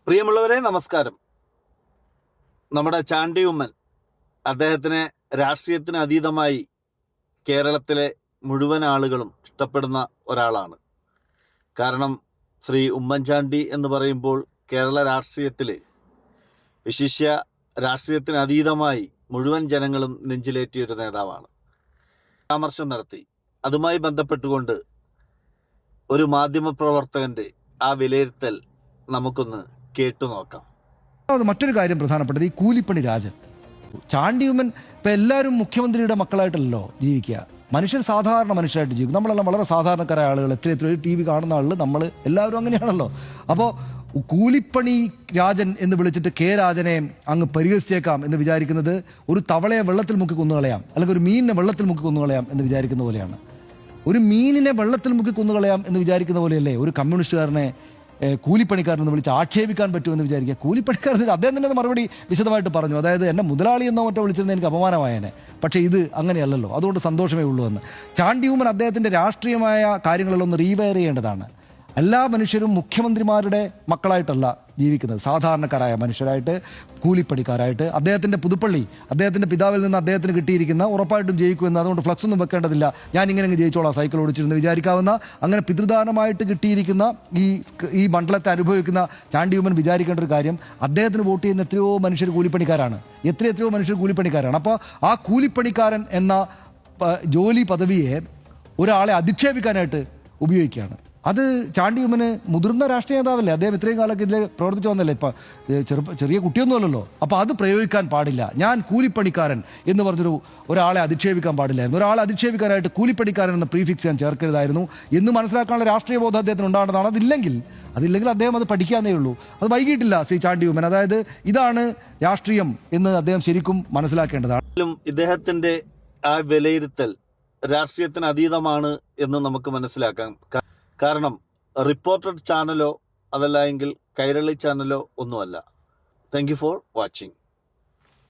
പ്രിയമുള്ളവരെ നമസ്കാരം. നമ്മുടെ ചാണ്ടി ഉമ്മൻ അദ്ദേഹത്തിനെ രാഷ്ട്രീയത്തിന് അതീതമായി കേരളത്തിലെ മുഴുവൻ ആളുകളും ഇഷ്ടപ്പെടുന്ന ഒരാളാണ്. കാരണം ശ്രീ ഉമ്മൻചാണ്ടി എന്ന് പറയുമ്പോൾ കേരള രാഷ്ട്രീയത്തിൽ വിശിഷ്യ രാഷ്ട്രീയത്തിന് അതീതമായി മുഴുവൻ ജനങ്ങളും നെഞ്ചിലേറ്റിയൊരു നേതാവാണ്. പരാമർശം നടത്തി അതുമായി ബന്ധപ്പെട്ടുകൊണ്ട് ഒരു മാധ്യമപ്രവർത്തകൻ്റെ ആ വിലയിരുത്തൽ നമുക്കൊന്ന് കേട്ടു നോക്കാം. മറ്റൊരു കാര്യം പ്രധാനപ്പെട്ടത് ഈ കൂലിപ്പണി രാജൻ ചാണ്ടി ഉമ്മൻ ഇപ്പം എല്ലാവരും മുഖ്യമന്ത്രിയുടെ മക്കളായിട്ടല്ലോ ജീവിക്കുക. മനുഷ്യർ സാധാരണ മനുഷ്യരായിട്ട് ജീവിക്കും. നമ്മളെല്ലാം വളരെ സാധാരണക്കാരായ ആളുകൾ, എത്ര ടി വി കാണുന്ന ആളുകൾ, നമ്മൾ എല്ലാവരും അങ്ങനെയാണല്ലോ. അപ്പോൾ കൂലിപ്പണി രാജൻ എന്ന് വിളിച്ചിട്ട് കെ രാജനെ അങ്ങ് പരിഹസിച്ചേക്കാം എന്ന് വിചാരിക്കുന്നത് ഒരു തവളയെ വെള്ളത്തിൽ മുക്കി കൊന്നുകളയാം, അല്ലെങ്കിൽ ഒരു മീനിനെ വെള്ളത്തിൽ മുക്കി കൊന്നുകളയാം എന്ന് വിചാരിക്കുന്ന പോലെയാണ്. ഒരു മീനിനെ വെള്ളത്തിൽ മുക്കി കൊന്നുകളയാം എന്ന് വിചാരിക്കുന്ന പോലെയല്ലേ ഒരു കമ്മ്യൂണിസ്റ്റുകാരനെ കൂലിപ്പണിക്കാരനെന്ന് വിളിച്ച് ആക്ഷേപിക്കാൻ പറ്റുമെന്ന് വിചാരിക്കുക. കൂലിപ്പണിക്കാരൻ അദ്ദേഹം തന്നെ മറുപടി വിശദമായിട്ട് പറഞ്ഞു. അതായത് എന്നെ മുതലാളി എന്നോ മറ്റോ വിളിച്ചിരുന്ന എനിക്ക് അപമാനമായേനെ, പക്ഷേ ഇത് അങ്ങനെയല്ലല്ലോ, അതുകൊണ്ട് സന്തോഷമേ ഉള്ളൂ എന്ന്. ചാണ്ടി ഉമ്മൻ അദ്ദേഹത്തിൻ്റെ രാഷ്ട്രീയമായ കാര്യങ്ങളെല്ലാം ഒന്ന് റീവയർ ചെയ്യേണ്ടതാണ്. എല്ലാ മനുഷ്യരും മുഖ്യമന്ത്രിമാരുടെ മക്കളായിട്ടല്ല ജീവിക്കുന്നത്, സാധാരണക്കാരായ മനുഷ്യരായിട്ട്, കൂലിപ്പണിക്കാരായിട്ട്. അദ്ദേഹത്തിൻ്റെ പുതുപ്പള്ളി അദ്ദേഹത്തിൻ്റെ പിതാവിൽ നിന്ന് അദ്ദേഹത്തിന് കിട്ടിയിരിക്കുന്ന ഉറപ്പായിട്ടും ജയിക്കുമെന്ന്, അതുകൊണ്ട് ഫ്ലക്സ് ഒന്നും വെക്കേണ്ടതില്ല, ഞാൻ ഇങ്ങനെ ജയിച്ചോളാം സൈക്കിൾ ഓടിച്ചിരുന്ന് വിചാരിക്കാവുന്ന, അങ്ങനെ പിതൃദാനമായിട്ട് കിട്ടിയിരിക്കുന്ന ഈ മണ്ഡലത്തെ അനുഭവിക്കുന്ന ചാണ്ടി ഉമ്മൻ വിചാരിക്കേണ്ട ഒരു കാര്യം, അദ്ദേഹത്തിന് വോട്ട് ചെയ്യുന്ന എത്രയോ മനുഷ്യർ കൂലിപ്പണിക്കാരാണ്, എത്രയോ മനുഷ്യർ കൂലിപ്പണിക്കാരാണ്. അപ്പോൾ ആ കൂലിപ്പണിക്കാരൻ എന്ന ജോലി പദവിയെ ഒരാളെ അധിക്ഷേപിക്കാനായിട്ട് ഉപയോഗിക്കുകയാണ്. അത് ചാണ്ടി ഉമ്മന് മുതിർന്ന രാഷ്ട്രീയ നേതാവല്ലേ, അദ്ദേഹം ഇത്രയും കാലമൊക്കെ ഇതിൽ പ്രവർത്തിച്ചു വന്നല്ലേ, ഇപ്പം ചെറിയ കുട്ടിയൊന്നുമല്ലല്ലോ. അപ്പോൾ അത് പ്രയോഗിക്കാൻ പാടില്ല. ഞാൻ കൂലിപ്പണിക്കാരൻ എന്ന് പറഞ്ഞൊരു ഒരാളെ അധിക്ഷേപിക്കാൻ പാടില്ലായിരുന്നു. ഒരാളെ അധിക്ഷേപിക്കാനായിട്ട് കൂലിപ്പണിക്കാരൻ എന്ന പ്രീഫിക്സ് ഞാൻ ചേർക്കരുതായിരുന്നു എന്ന് മനസ്സിലാക്കാനുള്ള രാഷ്ട്രീയ ബോധം അദ്ദേഹത്തിന് ഉണ്ടാകേണ്ടതാണ്. അതില്ലെങ്കിൽ അദ്ദേഹം അത് പഠിക്കാന്നേ ഉള്ളൂ. അത് വൈകിട്ടില്ല ശ്രീ ചാണ്ടി ഉമ്മൻ. അതായത് ഇതാണ് രാഷ്ട്രീയം എന്ന് അദ്ദേഹം ശരിക്കും മനസ്സിലാക്കേണ്ടതാണ്. ഇദ്ദേഹത്തിൻ്റെ ആ വിലയിരുത്തൽ രാഷ്ട്രീയത്തിന് അതീതമാണ് എന്ന് നമുക്ക് മനസ്സിലാക്കാം. കാരണം റിപ്പോർട്ടഡ് ചാനലോ അതല്ല എങ്കിൽ കൈരളി ചാനലോ ഒന്നുമല്ല. Thank you for watching.